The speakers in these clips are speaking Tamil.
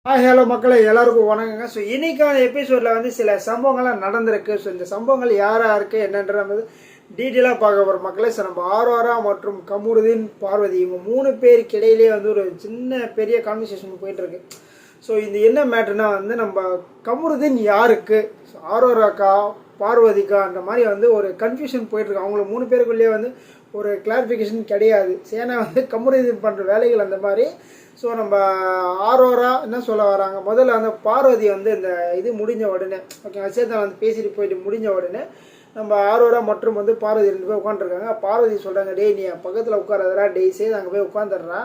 ஹலோ மக்களே, எல்லாருக்கும் வணக்கங்க. ஸோ இன்னைக்கான எபிசோடில் வந்து சில சம்பவங்கள்லாம் நடந்திருக்கு. ஸோ இந்த சம்பவங்கள் யாராருக்கு என்னன்ற வந்து டீட்டெயிலாக பார்க்க போகிற மக்களே. ஸோ நம்ம ஆரோரா மற்றும் கமருதீன் பார்வதி இவங்க 3 பேருக்கு இடையிலே வந்து ஒரு சின்ன பெரிய கான்வர்சேஷன் போயிட்டுருக்கு. ஸோ இது என்ன மேட்ருனா வந்து நம்ம கமருதீன் யாருக்கு, ஆரோராக்கா பார்வதிக்கான்ற மாதிரி வந்து ஒரு கன்ஃபியூஷன் போயிட்டுருக்கு. அவங்கள 3 பேருக்குள்ளேயே வந்து ஒரு கிளாரிஃபிகேஷன் கிடையாது. ஏன்னா வந்து கமருதீன் பண்ணுற வேலைகள் அந்த மாதிரி. ஸோ நம்ம ஆரோரா என்ன சொல்ல வராங்க, முதல்ல அந்த பார்வதி வந்து இந்த இது முடிஞ்ச உடனே ஓகே சேத்தான் வந்து பேசிட்டு போயிட்டு முடிஞ்ச உடனே நம்ம ஆரோரா மற்றும் வந்து பார்வதி 2 பேர் உட்காந்துருக்காங்க. பார்வதி சொல்கிறாங்க, டேய் நீ பக்கத்தில் உட்காரதரா, டேய் சேது அங்கே போய் உட்காந்துடுறா,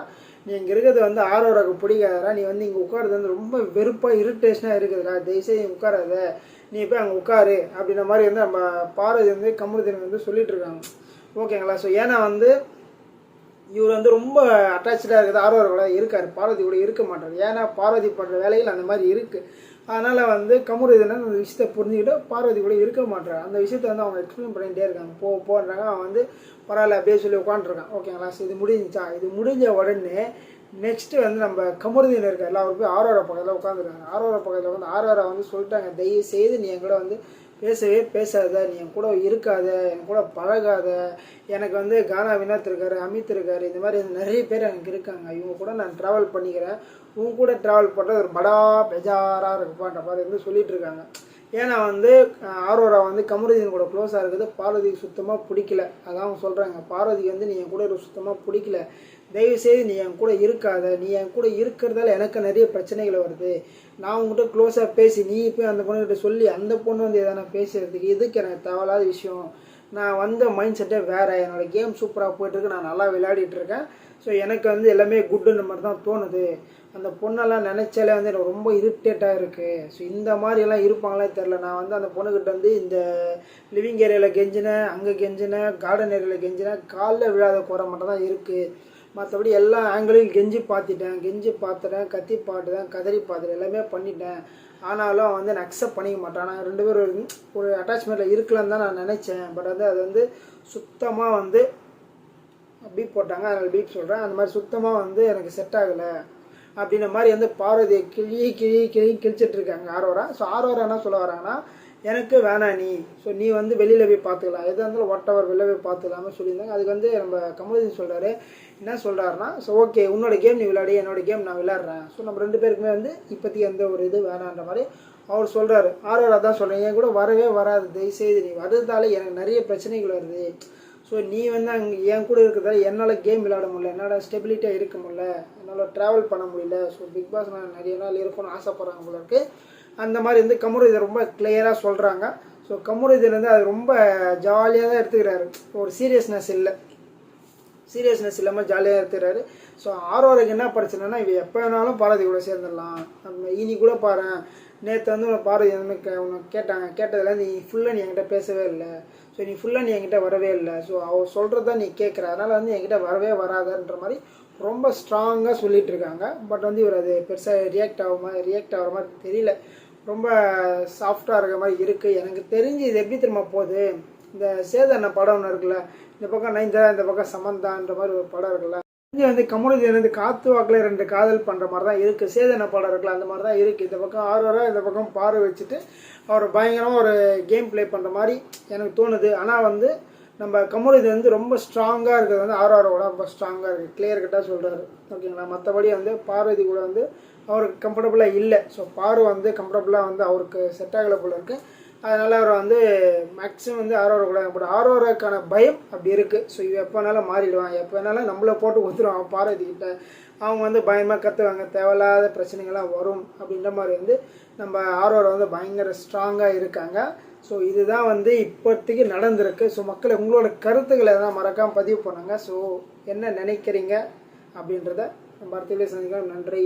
நீ இங்கே இருக்கிறது வந்து ஆரோராவுக்கு பிடிக்காதரா, நீ வந்து இங்கே உட்காரது வந்து ரொம்ப வெறுப்பாக இரிட்டேஷனாக இருக்குதுடா, தயவுசெய்து நீ உட்காராத, நீ போய் அங்கே உட்காரு அப்படின்ற மாதிரி வந்து நம்ம பார்வதி வந்து கமருதீன் வந்து சொல்லிட்டு இருக்காங்க. ஓகேங்களா. ஸோ ஏன்னா வந்து இவர் வந்து ரொம்ப அட்டாச்சாக இருக்குது, ஆரோரா கூட இருக்கார், பார்வதி கூட இருக்க மாட்டார். ஏன்னா பார்வதி பண்ணுற வேலைகள் அந்த மாதிரி இருக்குது. அதனால் வந்து கமருதீன் அந்த விஷயத்தை புரிஞ்சுக்கிட்டு பார்வதி கூட இருக்க மாட்டார். அந்த விஷயத்தை வந்து அவங்க எக்ஸ்பிளைன் பண்ணிகிட்டே இருக்காங்க. போன்றாங்க. அவன் வந்து பரவாயில்ல அப்படியே சொல்லி உட்காந்துருக்கான். ஓகேங்களா. ஸோ இது முடிஞ்சிச்சா, இது முடிஞ்ச உடனே நெக்ஸ்ட்டு வந்து நம்ம கமருதீன் இருக்கார்ல, அவர் போய் ஆரோரா பக்கத்தில் உட்காந்துருக்காங்க. ஆரோரா பக்கத்தில் வந்து ஆரோரா வந்து சொல்லிட்டாங்க, தயவு செய்து நீ என் கூட வந்து பேசவே பேசாத, நீ என் கூட இருக்காத, என் கூட பழகாத, எனக்கு வந்து கானா வினோத் இருக்காரு, அமித் இருக்காரு, இந்த மாதிரி நிறைய பேர் எனக்கு இருக்காங்க, இவங்க கூட நான் ட்ராவல் பண்ணிக்கிறேன், உங்க கூட ட்ராவல் பண்ணுறது ஒரு படா பெஜாராக இருக்குப்பான்ற மாதிரி வந்து சொல்லிட்டு இருக்காங்க. ஏன்னா வந்து ஆரோரா வந்து கமருதீன் கூட க்ளோஸாக இருக்குது, பார்வதிக்கு சுத்தமாக பிடிக்கல. அதான் அவங்க சொல்கிறாங்க, பார்வதிக்கு வந்து நீ என் கூட சுத்தமாக பிடிக்கல, தயவுசெய்து நீ என் கூட இருக்காத, நீ என் கூட இருக்கிறதால எனக்கு நிறைய பிரச்சனைகள் வருது, நான் உங்கள்கிட்ட க்ளோஸாக பேசி நீ போய் அந்த பொண்ணுக்கிட்ட சொல்லி அந்த பொண்ணு வந்து எதனா பேசுறதுக்கு இதுக்கு எனக்கு தேவையில்லாத விஷயம். நான் வந்த மைண்ட் செட்டே வேறு, என்னோடய கேம் சூப்பராக போயிட்டுருக்கு, நான் நல்லா விளையாடிட்டுருக்கேன். ஸோ எனக்கு வந்து எல்லாமே குட்டுன்ற மாதிரி தான் தோணுது. அந்த பொண்ணெல்லாம் நினச்சாலே வந்து எனக்கு ரொம்ப இரிட்டேட்டாக இருக்குது. ஸோ இந்த மாதிரியெல்லாம் இருப்பாங்களே தெரில. நான் வந்து அந்த பொண்ணுக்கிட்ட வந்து இந்த லிவிங் ஏரியாவில் கெஞ்சினேன், அங்கே கெஞ்சினேன், கார்டன் ஏரியாவில் கெஞ்சினேன், காலில் விழாத குறை மட்டும் தான் இருக்குது. மற்றபடி எல்லா ஆங்கிளையும் கெஞ்சி பார்த்துட்டேன், கத்தி பாட்டுட்டேன், கதறி பார்த்துட்டேன், எல்லாமே பண்ணிட்டேன். ஆனாலும் வந்து நான் அக்செப்ட் பண்ணிக்க மாட்டேன். ஆனால் 2 பேரும் ஒரு அட்டாச்மெண்ட்டில் இருக்கலான்னு தான் நான் நினச்சேன். பட் வந்து அது வந்து சுத்தமாக வந்து பீப் போட்டாங்க, அதனால் பீப் சொல்கிறேன். அந்த மாதிரி சுத்தமாக வந்து எனக்கு செட் ஆகலை அப்படின்ற மாதிரி வந்து பார்வதியை கிழிச்சிட்ருக்காங்க ஆரோரா. ஸோ ஆரோரா என்ன சொல்ல வராங்கன்னா, எனக்கு வேணாம் நீ, ஸோ நீ வந்து வெளியில் போய் பார்த்துக்கலாம், எதாக இருந்தாலும் வாட்டவர் வெளில போய் பார்த்துக்கலாமல் சொல்லியிருந்தாங்க. அதுக்கு வந்து நம்ம கமருதீன் சொல்கிறாரு, என்ன சொல்கிறாருன்னா, ஸோ ஓகே உன்னோட கேம் நீ விளையாடி, என்னோடய கேம் நான் விளையாடுறேன், ஸோ நம்ம 2 பேருக்குமே வந்து இப்போதைக்கு எந்த ஒரு இது வேணான்ற மாதிரி அவர் சொல்கிறாரு. ஆரோரா தான் சொல்கிறேன், என் கூட வரவே வராது, தயவுசெய்து நீ வரதால எனக்கு நிறைய பிரச்சனைகள் வருது. ஸோ நீ வந்து அங்கே என் கூட இருக்கிறதால என்னால் கேம் விளையாட முடியல, என்னால் ஸ்டெபிலிட்டியாக இருக்க முடியல, என்னால் ட்ராவல் பண்ண முடியல. ஸோ பிக் பாஸ் நான் நிறைய நாள் இருக்கணும்னு ஆசைப்பட்றாங்க போல இருக்குது. அந்த மாதிரி வந்து கமருதீன் ரொம்ப கிளியராக சொல்கிறாங்க. ஸோ கமருதீன் வந்து அது ரொம்ப ஜாலியாக தான் எடுத்துக்கிறாரு, ஒரு சீரியஸ்னஸ் இல்லாமல் ஜாலியாக எடுத்துக்கிறாரு. ஸோ ஆரோராக்கு என்ன பிரச்சனைனா, இவ எப்போ வேணாலும் பார்வதி கூட சேர்ந்துடலாம். நம்ம இனி கூட பாரு, நேற்று வந்து உன்னை பார்வதி வந்து உனக்கு கேட்டதில் நீ ஃபுல்லாக நீ என்கிட்ட பேசவே இல்லை, ஸோ நீ ஃபுல்லாக நீ என்கிட்ட வரவே இல்லை, ஸோ அவள் சொல்கிறத நீ கேட்குற, அதனால் வந்து என்கிட்ட வரவே வராதன்ற மாதிரி ரொம்ப ஸ்ட்ராங்காக சொல்லிகிட்டு இருக்காங்க. பட் வந்து இவர் அது பெருசாக ரியாக்ட் ஆகிற மாதிரி தெரியல, ரொம்ப சாஃப்டாக இருக்கிற மாதிரி இருக்குது. எனக்கு தெரிஞ்சு இது எப்படி திரும்ப போகுது, இந்த சேதண்ண படம் ஒன்று இருக்குல்ல, இந்த பக்கம் நயன்தாரா, இந்த பக்கம் சமந்தான்ற மாதிரி ஒரு படம் இருக்குல்ல, இங்கே வந்து கமருதீன் வந்து காத்து வாக்கில் 2 காதல் பண்ணுற மாதிரி தான் இருக்குது. சேதண்ண படம் இருக்குல்ல, அந்த மாதிரி தான் இருக்குது. இந்த பக்கம் ஆரோரா, இந்த பக்கம் பார்வை வச்சுட்டு அவர் பயங்கரமாக ஒரு கேம் ப்ளே பண்ணுற மாதிரி எனக்கு தோணுது. ஆனால் வந்து நம்ம கமருதீன் வந்து ரொம்ப ஸ்ட்ராங்காக இருக்கிறது வந்து ஆரோராவோட ரொம்ப ஸ்ட்ராங்காக இருக்குது, கிளியர் கட்டாக சொல்கிறாரு. ஓகேங்களா. மற்றபடி வந்து பார்வதி கூட வந்து அவருக்கு கம்ஃபர்டபுளாக இல்லை. ஸோ பார்வை வந்து கம்ஃபர்டபுளாக வந்து அவருக்கு செட் ஆகலை போல இருக்குது. அதனால் அவர் வந்து மேக்ஸிமம் வந்து ஆரோரா கூட, பட் ஆரோராக்கான பயம் அப்படி இருக்குது. ஸோ இவன் எப்போ வேணாலும் மாறிடுவான், எப்போ வேணாலும் நம்மளை போட்டு ஒத்துருவான் பார்வதிக்கிட்ட, அவங்க வந்து பயமாக கற்றுவாங்க, தேவையில்லாத பிரச்சனைகள்லாம் வரும் அப்படின்ற மாதிரி வந்து நம்ம ஆரோரா வந்து பயங்கர ஸ்ட்ராங்காக இருக்காங்க. ஸோ இதுதான் வந்து இப்போதைக்கு நடந்திருக்கு. ஸோ மக்களை உங்களோட கருத்துக்களை தான் மறக்காமல் பதிவு பண்ணுங்க. ஸோ என்ன நினைக்கிறீங்க அப்படின்றத நம்ம அடுத்த வீடியோ சந்திக்கலாம். நன்றி.